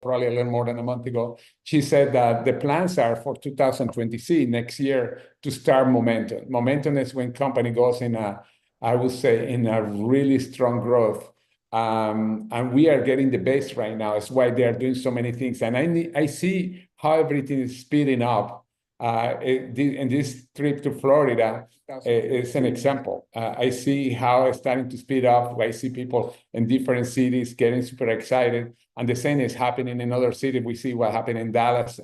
probably a little more than a month ago. She said that the plans are for 2026, next year, to start momentum. Momentum is when company goes in a, I would say, in a really strong growth. And we are getting the base right now. It's why they are doing so many things. And I see how everything is speeding up. In this trip to Florida is an example. I see how it's starting to speed up. I see people in different cities getting super excited. And the same is happening in other cities. We see what happened in Dallas.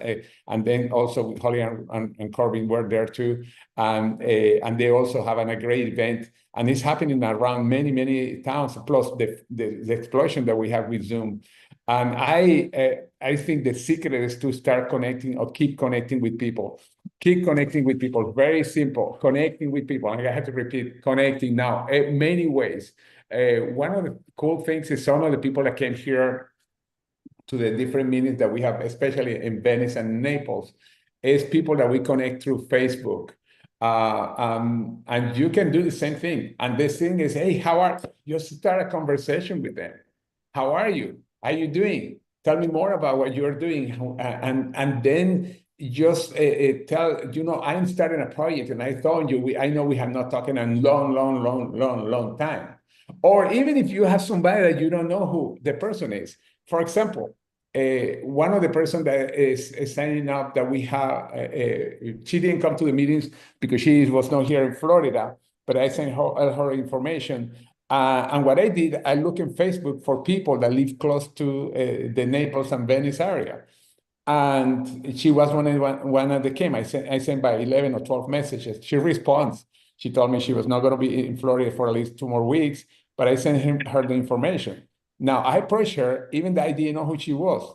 And then also Holly and Corbin were there too. And they also have a great event. And it's happening around many, many towns, plus the explosion that we have with Zoom. And I think the secret is to start connecting or keep connecting with people. Keep connecting with people. Very simple. Connecting with people. And I have to repeat, connecting now in many ways. One of the cool things is some of the people that came here to the different meetings that we have, especially in Venice and Naples, is people that we connect through Facebook. And you can do the same thing. And this thing is, hey, how are you? Just start a conversation with them. How are you? How are you doing? Tell me more about what you're doing. And then just tell, I'm starting a project and I told you, I know we have not talked in a long time. Or even if you have somebody that you don't know who the person is. For example, one of the person that is signing up that we have, she didn't come to the meetings because she was not here in Florida, but I sent her information. And what I did, I look in Facebook for people that live close to the Naples and Venice area. And she was one that came. I sent by 11 or 12 messages. She responds. She told me she was not going to be in Florida for at least 2 more weeks, but I sent her the information. Now, I approached her, even though I didn't know who she was,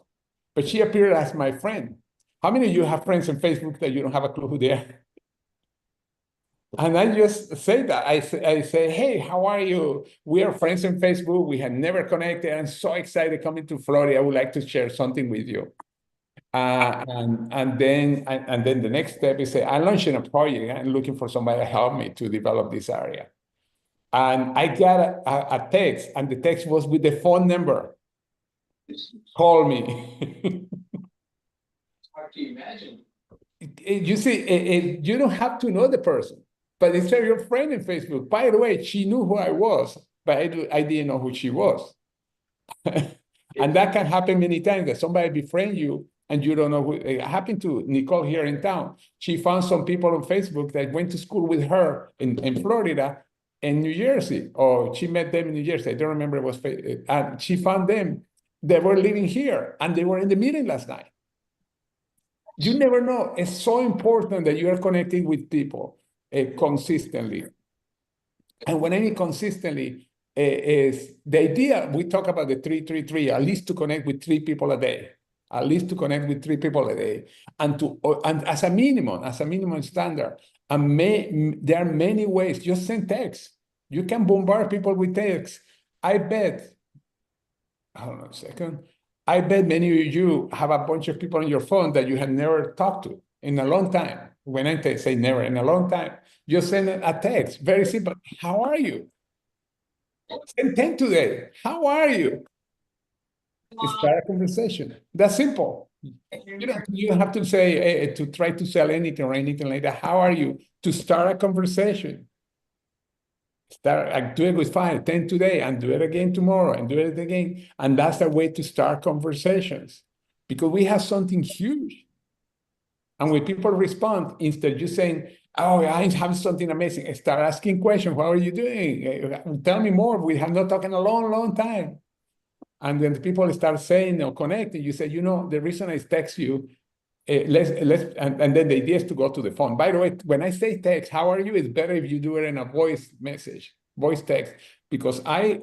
but she appeared as my friend. How many of you have friends on Facebook that you don't have a clue who they are? And I just say that. I say, hey, how are you? We are friends on Facebook. We have never connected. I'm so excited coming to Florida. I would like to share something with you. And then the next step is say, I'm launching a project. I'm looking for somebody to help me to develop this area. And I got a text, and the text was with the phone number. Call me. Hard to imagine. You see, you don't have to know the person, but it's your friend in Facebook. By the way, she knew who I was, but I didn't know who she was. And that can happen many times, that somebody befriend you and you don't know who. It happened to Nicole here in town. She found some people on Facebook that went to school with her in Florida and New Jersey, or she met them in New Jersey. I don't remember it was, and she found them. They were living here and they were in the meeting last night. You never know. It's so important that you are connecting with people consistently. And when I mean consistently, is the idea, we talk about the 3-3-3, at least to connect with 3 people a day, at least to connect with 3 people a day, and as a minimum standard. And there are many ways. Just send text. You can bombard people with text. I bet, hold on a second. I bet many of you have a bunch of people on your phone that you have never talked to in a long time. When I say never, in a long time, just send a text. Very simple. How are you? Send 10 today. How are you? Start a conversation. That's simple. You don't have to say to try to sell anything or anything like that. How are you? To start a conversation. Do it with 5, 10 today, and do it again tomorrow, and do it again. And that's a way to start conversations, because we have something huge. And when people respond, instead of just saying, oh, I have something amazing, start asking questions. How are you doing? Tell me more. We have not talked in a long time. And then the people start saying or connecting. You say, the reason I text you, and then the idea is to go to the phone. By the way, when I say text, how are you? It's better if you do it in a voice message, voice text, because I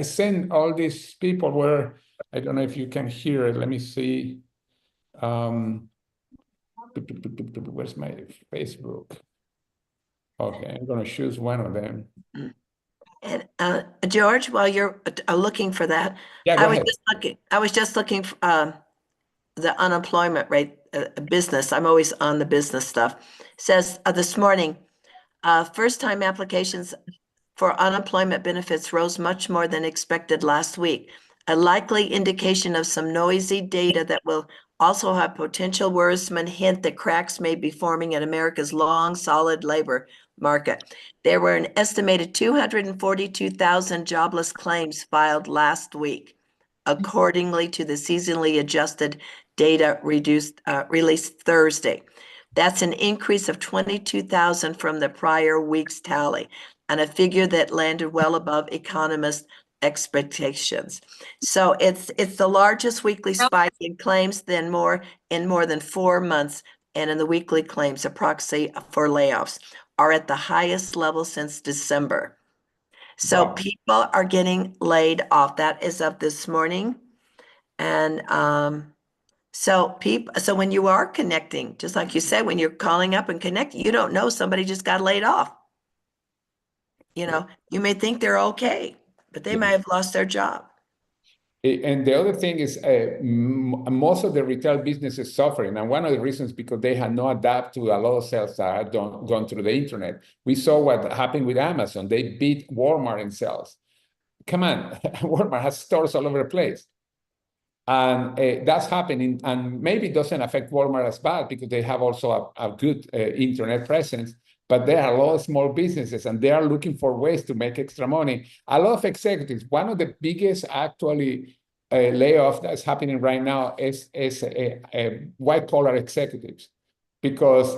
send all these people where, I don't know if you can hear it. Let me see. Where's my Facebook? Okay, I'm going to choose one of them. And George, while you're looking for that, yeah, I was just looking for the unemployment rate business. I'm always on the business stuff. Says this morning, first-time applications for unemployment benefits rose much more than expected last week. a likely indication of some noisy data that will also have potential worrisome hint that cracks may be forming in America's long, solid labor market. There were an estimated 242,000 jobless claims filed last week, accordingly to the seasonally adjusted data released Thursday. That's an increase of 22,000 from the prior week's tally, and a figure that landed well above economists' expectations. So it's the largest weekly spike in claims in more than 4 months, and in the weekly claims, a proxy for layoffs are at the highest level since December. So Wow. people are getting laid off. That is of this morning. And so when you are connecting, just like you said, when you're calling up and connecting, you don't know somebody just got laid off. You know, you may think they're okay, but they might have lost their job. And the other thing is most of the retail business is suffering. And one of the reasons because they had not adapted to a lot of sales that had gone through the internet. We saw what happened with Amazon. They beat Walmart in sales. Come on, Walmart has stores all over the place. And that's happening. And maybe it doesn't affect Walmart as bad because they have also a good internet presence. But there are a lot of small businesses and they are looking for ways to make extra money. A lot of executives, one of the biggest actually layoff that's happening right now is white collar executives. Because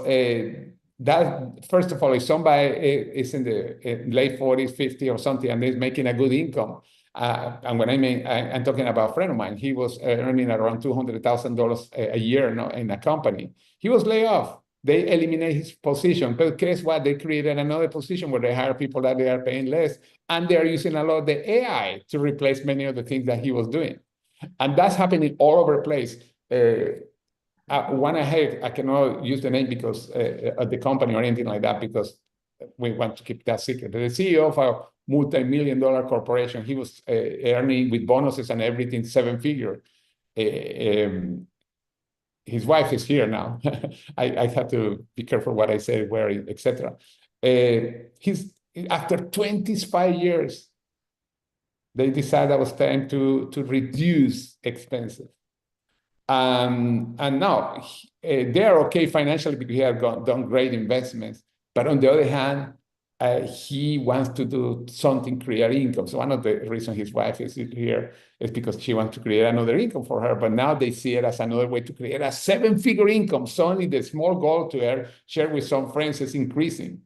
that, first of all, if somebody is in the late 40s, 50 or something, and is making a good income, and when I mean, I'm talking about a friend of mine, he was earning around $200,000 a year in a company. He was laid off. They eliminate his position, but guess what? They created another position where they hire people that they are paying less, and they are using a lot of the AI to replace many of the things that he was doing. And that's happening all over the place. One I cannot use the name because of the company or anything like that, because we want to keep that secret. But the CEO of a multi-million-dollar corporation, he was earning with bonuses and everything 7-figure. His wife is here now. I have to be careful what I say, where, etc. He's after 25 years, they decided it was time to reduce expenses. And now they're okay financially because he has done great investments. But on the other hand, he wants to do something, create income. So one of the reasons his wife is here is because she wants to create another income for her. But now they see it as another way to create a 7-figure income. Suddenly the small goal to share with some friends is increasing.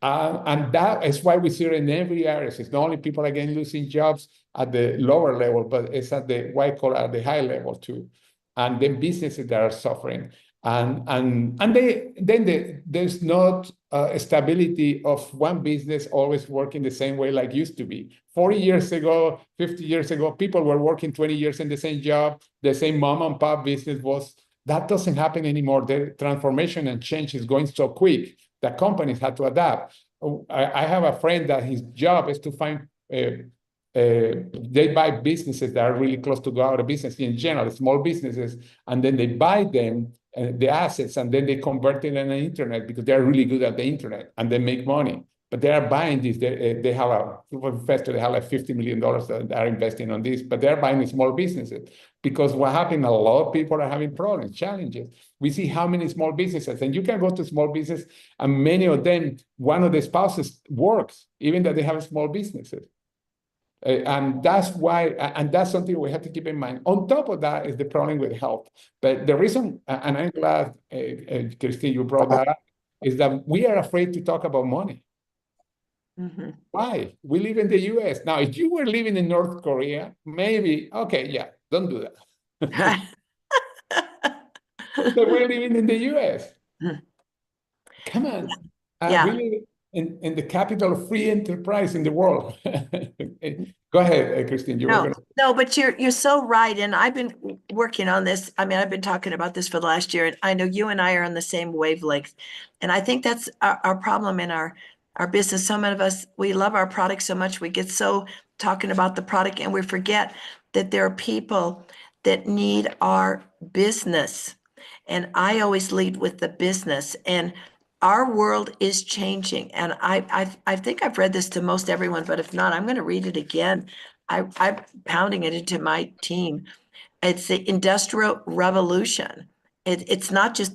And that is why we see it in every area. It's not only people again losing jobs at the lower level, but it's at the white collar, at the high level too. And then businesses that are suffering. And there's not stability of one business always working the same way like used to be. 40 years ago, 50 years ago, people were working 20 years in the same job, the same mom and pop business was. That doesn't happen anymore. The transformation and change is going so quick that companies had to adapt. I have a friend that his job is to find, they buy businesses that are really close to go out of business in general, small businesses, and then they buy them, the assets, and then they convert it on the internet because they're really good at the internet and they make money. But they are buying this. They have a investor. They have like $50 million that are investing on this, but they're buying small businesses because what happened? A lot of people are having problems, challenges. We see how many small businesses, and you can go to small business, and many of them, one of the spouses works, even though they have small businesses. And that's why, and that's something we have to keep in mind. On top of that is the problem with health. But the reason, and I'm glad, Christine, you brought that up, is that we are afraid to talk about money. Mm-hmm. Why? We live in the US. Now, if you were living in North Korea, maybe, okay, yeah, don't do that. But we're living in the US. Come on. Yeah. We live in the capital of free enterprise in the world. Go ahead, Christine. No, but you're so right. And I've been working on this. I mean, I've been talking about this for the last year, and I know you and I are on the same wavelength. And I think that's our problem in our business. Some of us, we love our product so much, we get so talking about the product and we forget that there are people that need our business. And I always lead with the business. And our world is changing. And I think I've read this to most everyone, but if not, I'm going to read it again. I'm pounding it into my team. It's the Industrial Revolution. It's not just,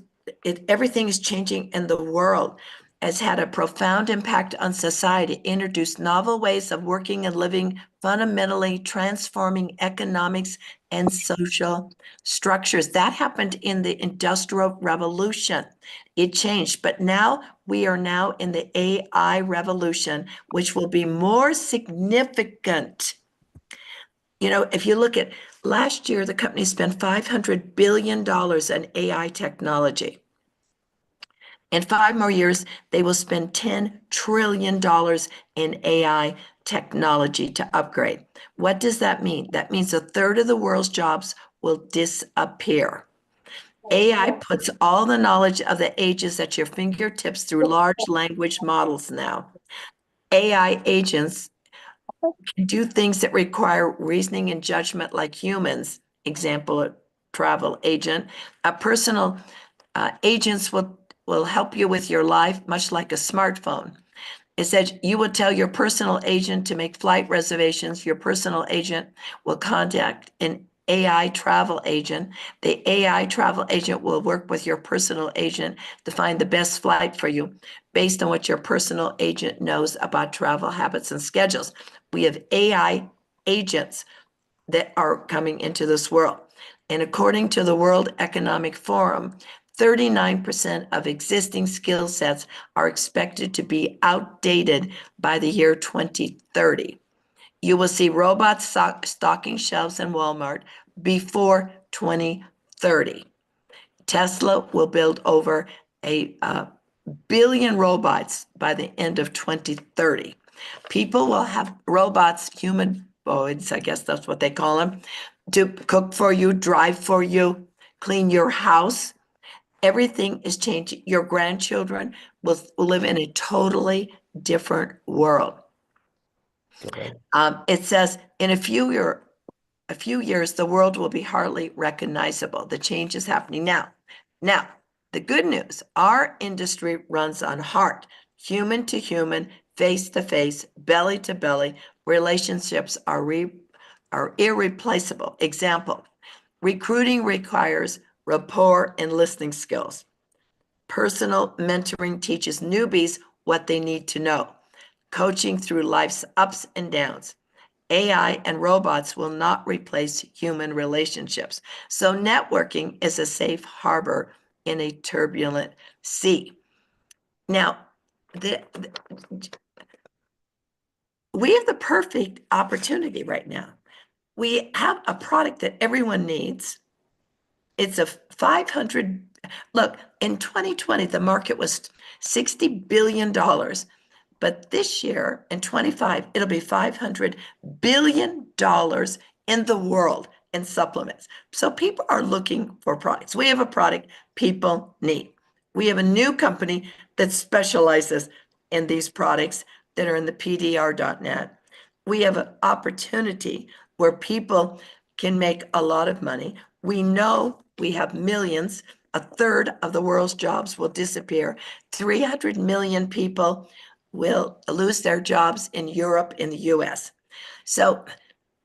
everything is changing in the world. Has had a profound impact on society, introduced novel ways of working and living, fundamentally transforming economics and social structures. That happened in the Industrial Revolution. It changed, but now we are now in the AI revolution, which will be more significant. You know, if you look at last year, the company spent $500 billion in AI technology. In 5 more years, they will spend $10 trillion in AI technology to upgrade. What does that mean? That means a third of the world's jobs will disappear. AI puts all the knowledge of the ages at your fingertips through large language models now. AI agents can do things that require reasoning and judgment like humans. Example, a travel agent. A personal agents will help you with your life, much like a smartphone. It said you will tell your personal agent to make flight reservations. Your personal agent will contact an AI travel agent. The AI travel agent will work with your personal agent to find the best flight for you based on what your personal agent knows about travel habits and schedules. We have AI agents that are coming into this world. And according to the World Economic Forum, 39% of existing skill sets are expected to be outdated by the year 2030. You will see robots stocking shelves in Walmart before 2030. Tesla will build over a billion robots by the end of 2030. People will have robots, humanoids, I guess that's what they call them, to cook for you, drive for you, clean your house. Everything is changing. Your grandchildren will live in a totally different world. Correct. It says in a few years, the world will be hardly recognizable. The change is happening now. Now, the good news, our industry runs on heart, human to human, face to face, belly to belly. Relationships are irreplaceable. Example, recruiting requires rapport and listening skills. Personal mentoring teaches newbies what they need to know. Coaching through life's ups and downs. AI and robots will not replace human relationships. So networking is a safe harbor in a turbulent sea. Now, we have the perfect opportunity right now. We have a product that everyone needs. It's a 500, look, in 2020, the market was $60 billion. But this year in 25, it'll be $500 billion in the world in supplements. So people are looking for products. We have a product people need. We have a new company that specializes in these products that are in the PDR.net. We have an opportunity where people can make a lot of money. We know we have millions. A third of the world's jobs will disappear. 300 million people will lose their jobs in Europe, in the US. So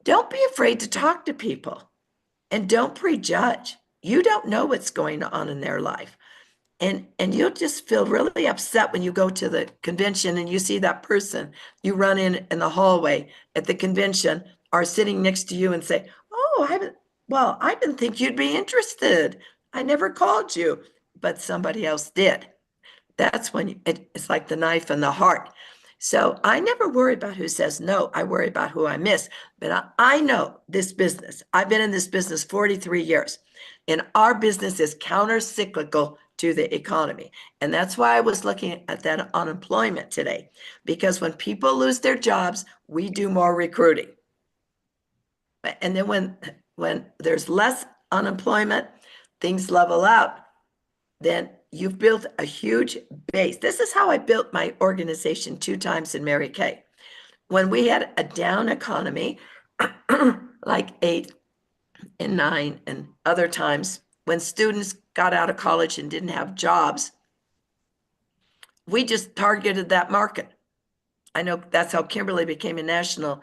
don't be afraid to talk to people and don't prejudge. You don't know what's going on in their life. And you'll just feel really upset when you go to the convention and you see that person you run in the hallway at the convention are sitting next to you and say, oh, I didn't think you'd be interested. I never called you, but somebody else did. That's when it's like the knife in the heart. So I never worry about who says no. I worry about who I miss. But I know this business. I've been in this business 43 years, and our business is counter-cyclical to the economy. And that's why I was looking at that unemployment today, because when people lose their jobs, we do more recruiting. And then when there's less unemployment, things level out, then you've built a huge base. This is how I built my organization 2 times in Mary Kay. When we had a down economy, like 8 and 9 and other times, when students got out of college and didn't have jobs, we just targeted that market. I know that's how Kimberly became a national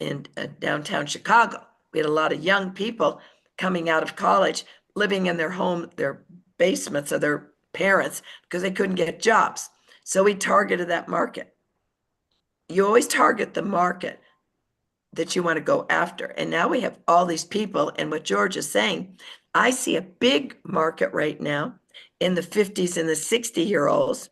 in downtown Chicago. We had a lot of young people coming out of college, living in their home, their basements of their parents because they couldn't get jobs. So we targeted that market. You always target the market that you want to go after. And now we have all these people. And what George is saying, I see a big market right now in the 50s and the 60-year-olds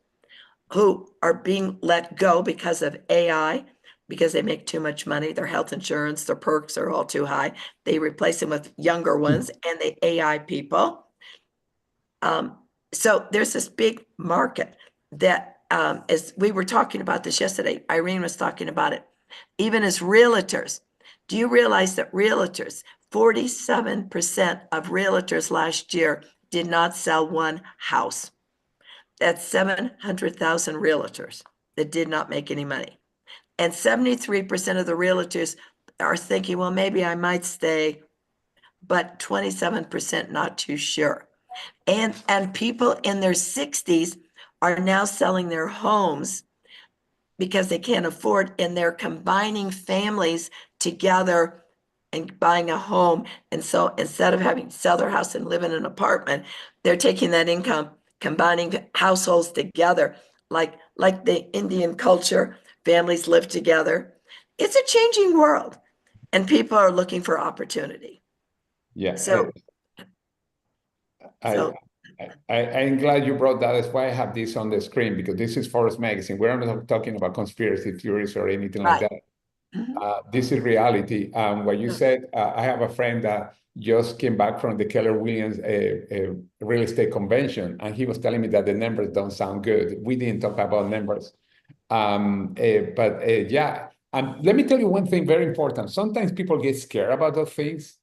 who are being let go because of AI, because they make too much money. Their health insurance, their perks are all too high. They replace them with younger ones and the AI people. So there's this big market that, as we were talking about this yesterday, Irene was talking about it. Even as realtors, do you realize that realtors, 47% of realtors last year did not sell one house? That's 700,000 realtors that did not make any money. And 73% of the realtors are thinking, well, maybe I might stay, but 27% not too sure. And people in their 60s are now selling their homes because they can't afford, and they're combining families together and buying a home. And so instead of having to sell their house and live in an apartment, they're taking that income, combining households together, like the Indian culture, families live together. It's a changing world, and people are looking for opportunity. Yeah. So, I, I'm glad you brought that. That's why I have this on the screen, because this is Forbes magazine. We're not talking about conspiracy theories or anything like right. that. Mhm. This is reality. What you said, I have a friend that just came back from the Keller Williams real estate convention, and he was telling me that the numbers don't sound good. We didn't talk about numbers. Yeah, let me tell you one thing very important. Sometimes people get scared about those things,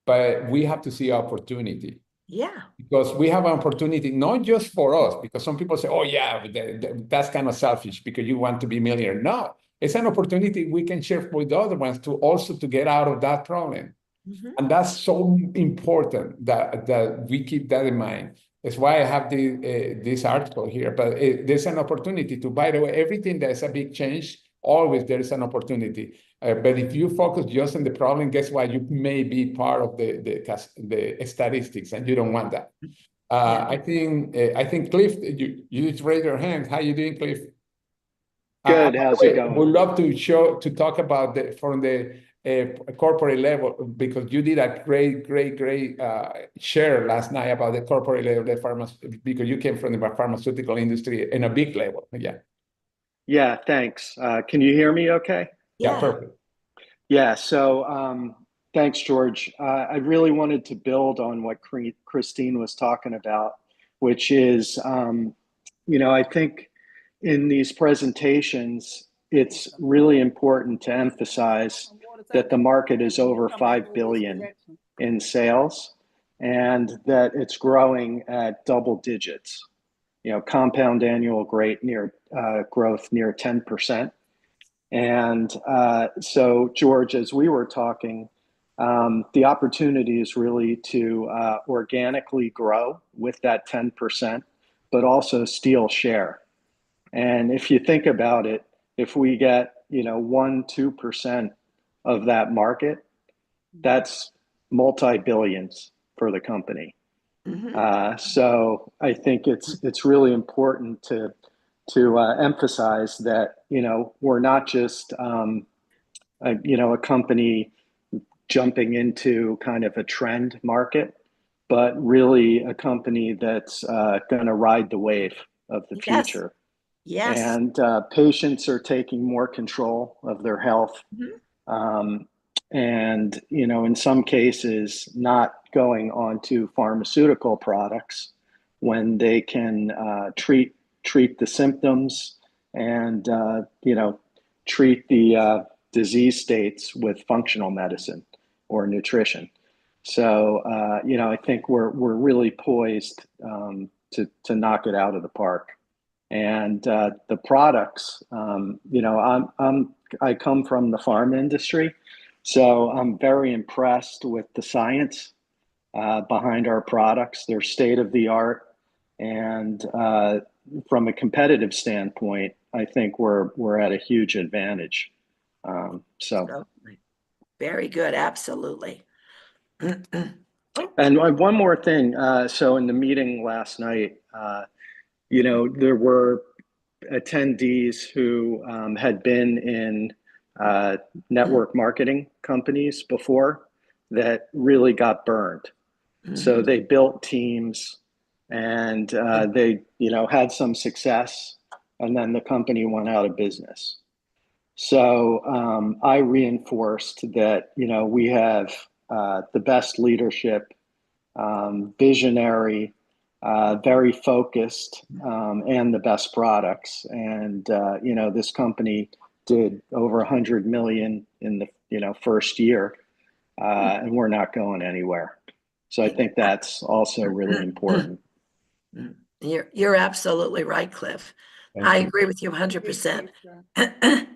but we have to see opportunity. Yeah. Because we have an opportunity, not just for us, because some people say, oh, yeah, that's kind of selfish because you want to be a millionaire. No, it's an opportunity we can share with other ones to also to get out of that problem. Mhm. And that's so important that we keep that in mind. That's why I have this article here. But there's an opportunity to, by the way, everything that's a big change, always there is an opportunity. But if you focus just on the problem, guess what? You may be part of the statistics, and you don't want that. Yeah. I think Cliff, you just raised your hand. How you doing, Cliff? Good. By How's the it way, going? would love to talk about from the corporate level, because you did a great share last night about the corporate level, because you came from the pharmaceutical industry in a big level. Yeah. Yeah, thanks. Can you hear me okay? Yeah, Yeah. perfect. Yeah, so thanks, George. I really wanted to build on what Christine was talking about, which is, I think in these presentations, it's really important to emphasize that the market is over 5 billion in sales and that it's growing at double digits, compound annual growth near 10%. And so, George, as we were talking, the opportunity is really to organically grow with that 10%, but also steal share. And if you think about it, if we get 1-2% of that market, that's multi-billions for the company. Mhm. So I think it's really important to emphasize that we're not just a company jumping into kind of a trend market, but really a company that's going to ride the wave of the Yes. future. Yes. And patients are taking more control of their health. Mhm. And, in some cases, not going on to pharmaceutical products when they can treat the symptoms and, treat the disease states with functional medicine or nutrition. So, I think we're really poised to knock it out of the park. And the products, I come from the farm industry, so I'm very impressed with the science behind our products. They're state of the art, and from a competitive standpoint, I think we're at a huge advantage. So Very good. Absolutely. And one more thing. So in the meeting last night, there were attendees who had been in network marketing companies before that really got burned. So they built teams and they, had some success, and then the company went out of business. So I reinforced that, we have the best leadership, visionary, very focused, and the best products. And, this company did over 100 million in the, first year, and we're not going anywhere. So I think that's also really important. You're absolutely right, Cliff. I agree with you 100%.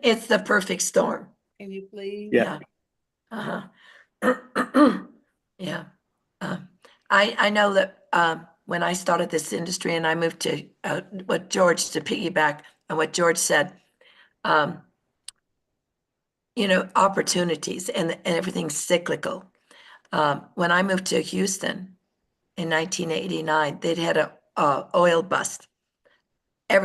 It's the perfect storm. Can you please? Yeah. Yeah. I know that when I started this industry and I moved to to piggyback on what George said, opportunities and everything's cyclical. When I moved to Houston in 1989, they'd had a oil bust. It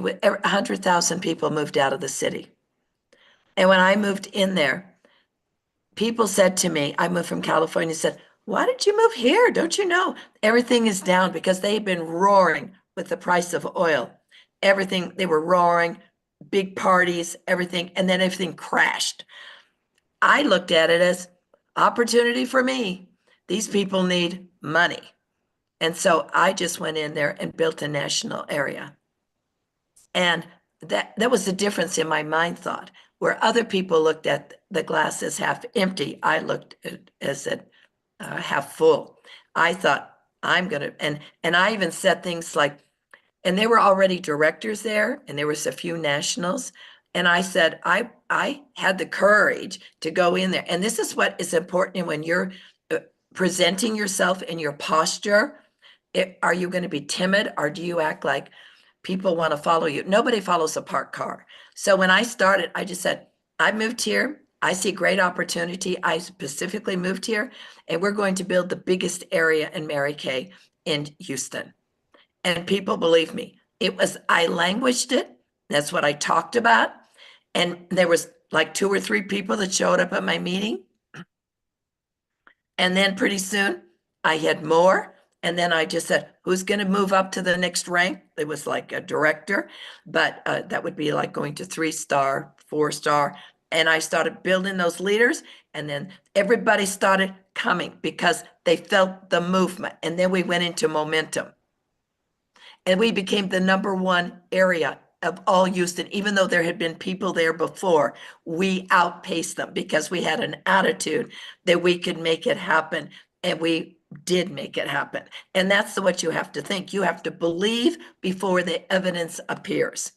was 100,000 people moved out of the city. And when I moved in there, people said to me, I moved from California, said, why did you move here? Don't you know everything is down? Because they had been roaring with the price of oil. Everything, they were roaring, big parties, everything, and then everything crashed. I looked at it as opportunity for me. These people need money. And so I just went in there and built a national area. And that was the difference in my mind thought. Where other people looked at the glass as half empty, I looked at as half full. I thought I'm gonna, and I even said things like, and there were already directors there, and there was a few nationals, and I said I had the courage to go in there, and this is what is important when you're presenting yourself in your posture. Are you going to be timid, or do you act like people want to follow you? Nobody follows a parked car. So when I started, I just said, I moved here. I see great opportunity. I specifically moved here, and we're going to build the biggest area in Mary Kay in Houston. And people believe me. I languaged it. That's what I talked about. And there was like 2 or 3 people that showed up at my meeting. And then pretty soon I had more. And then I just said, who's going to move up to the next rank? It was like a director, but that would be like going to 3-star, 4-star. And I started building those leaders. And then everybody started coming because they felt the movement. And then we went into momentum. And we became the #1 area of all Houston. Even though there had been people there before, we outpaced them because we had an attitude that we could make it happen. And we did make it happen. And that's what you have to think. You have to believe before the evidence appears.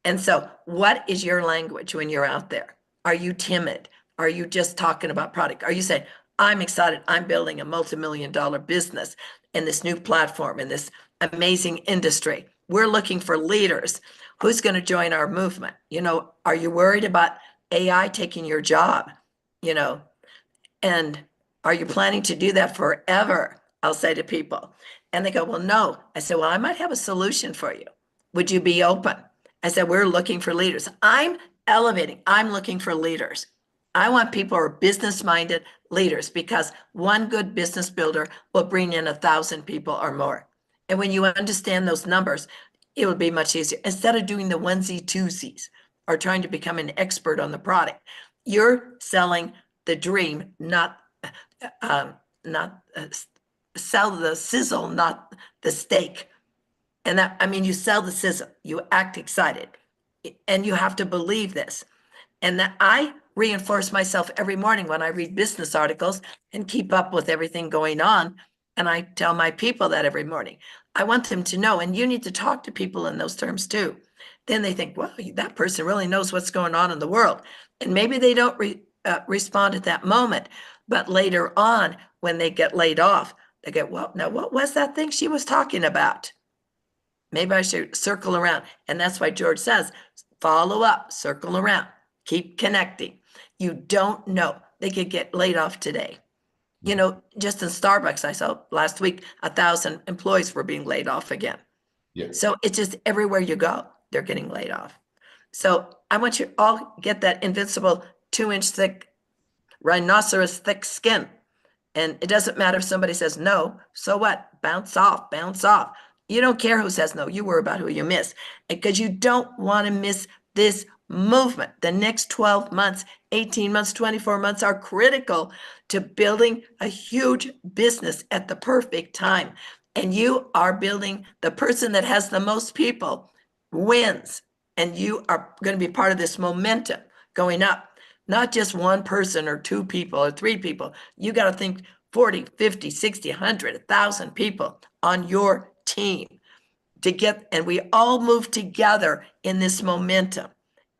And so what is your language when you're out there? Are you timid? Are you just talking about product? Are you saying, I'm excited, I'm building a multi-million-dollar business in this new platform, in this amazing industry. We're looking for leaders. Who's going to join our movement? Are you worried about AI taking your job? And are you planning to do that forever? I'll say to people. And they go, well, no. I said, well, I might have a solution for you. Would you be open? I said, we're looking for leaders. I'm elevating. I'm looking for leaders. I want people who are business-minded leaders because one good business builder will bring in 1,000 people or more. And when you understand those numbers, it will be much easier. Instead of doing the onesie twosies or trying to become an expert on the product, you're selling the dream, not sell the sizzle, not the steak. And you sell the sizzle, you act excited, and you have to believe this. And that I reinforce myself every morning when I read business articles and keep up with everything going on. And I tell my people that every morning. I want them to know, and you need to talk to people in those terms too. Then they think, well, that person really knows what's going on in the world. And maybe they don't respond at that moment, but later on, when they get laid off, they go, well, now what was that thing she was talking about? Maybe I should circle around. And that's why George says, follow up, circle around, Keep connecting. You don't know. They could get laid off today. You know, just in Starbucks, I saw last week, 1,000 employees were being laid off again. Yeah. So it's just everywhere you go, they're getting laid off. So I want you all get that invincible 2-inch thick, rhinoceros thick skin. And it doesn't matter if somebody says no, so what? Bounce off, bounce off. You don't care who says no, you worry about who you miss. Because you don't want to miss this movement. The next 12 months, 18 months, 24 months are critical to building a huge business at the perfect time. And you are building, the person that has the most people wins. And you are going to be part of this momentum going up. Not just one person or 2 people or 3 people. You got to think 40, 50, 60, 100, 1,000 people on your team to get, and we all move together in this momentum.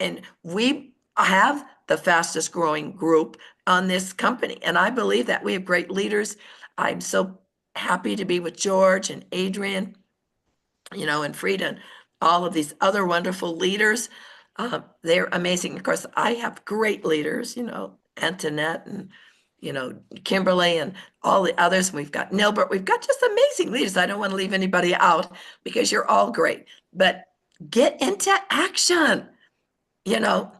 And we have the fastest growing group on this company. And I believe that we have great leaders. I'm so happy to be with George and Adrian, you know, and Frida and all of these other wonderful leaders. They're amazing. Of course, I have great leaders, you know, Antoinette and, you know, Kimberly and all the others. We've got Nilbert. We've got just amazing leaders. I don't want to leave anybody out because you're all great. But get into action. You know,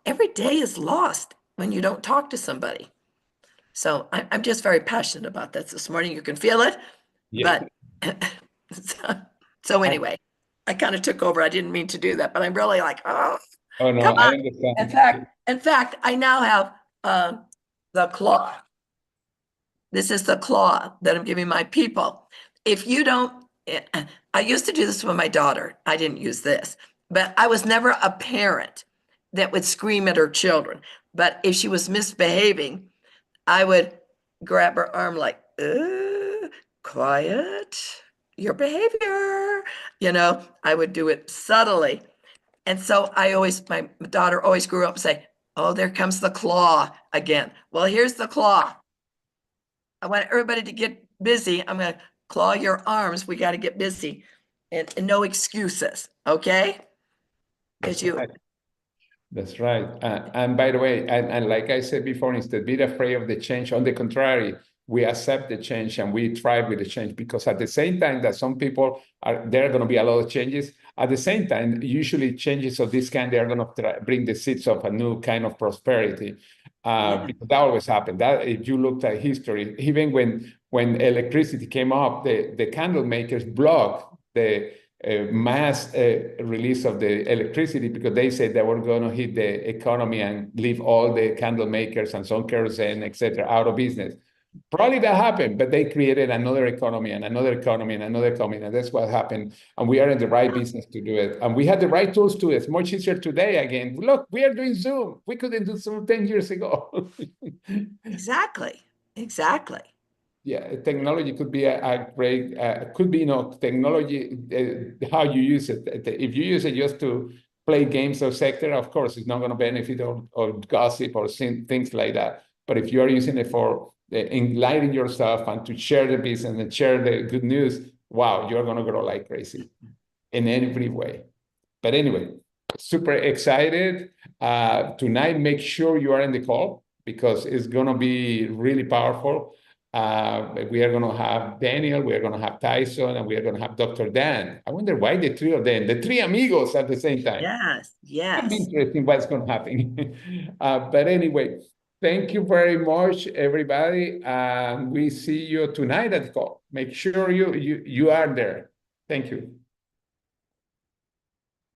every day is lost when you don't talk to somebody. So I'm just very passionate about this morning. You can feel it. Yeah. But so anyway, I kind of took over. I didn't mean to do that, but I'm really like, oh, Oh no, come I on. understand. In fact, I now have the claw. This is the claw that I'm giving my people. If you don't, I used to do this with my daughter. I didn't use this, but I was never a parent that would scream at her children. But if she was misbehaving, I would grab her arm like, quiet, your behavior. You know, I would do it subtly. And so my daughter always grew up and say, oh, there comes the claw again. Well, here's the claw. I want everybody to get busy. I'm going to claw your arms. We got to get busy and no excuses. Okay. Because That's right. And by the way, and like I said before, instead of being afraid of the change, on the contrary, we accept the change and we thrive with the change, because at the same time that some people there are going to be a lot of changes. At the same time, usually changes of this kind, they are going to bring the seeds of a new kind of prosperity. Because that always happened. That if you looked at history, even when electricity came up, the candle makers blocked the mass release of the electricity because they said they were going to hit the economy and leave all the candle makers and some kerosene, etc., out of business. Probably that happened, but they created another economy and another economy and another economy, and that's what happened. And we are in the right business to do it, and we had the right tools to it. It's much easier today. Again, look, we are doing Zoom. We couldn't do Zoom 10 years ago. exactly. Yeah, technology could be a great, could be, technology, how you use it. If you use it just to play games or sector, of course, it's not going to benefit or gossip or things like that. But if you are using it for enlightening yourself and to share the business and share the good news, wow, you're going to grow like crazy in every way. But anyway, super excited. Tonight, make sure you are in the call because it's going to be really powerful. We are going to have Daniel, we are going to have Tyson, and we are going to have Dr. Dan. I wonder why the three of them, the three amigos at the same time. Yes. It'll be interesting what's going to happen. But anyway, thank you very much, everybody. We see you tonight at the call. Make sure you are there. Thank you.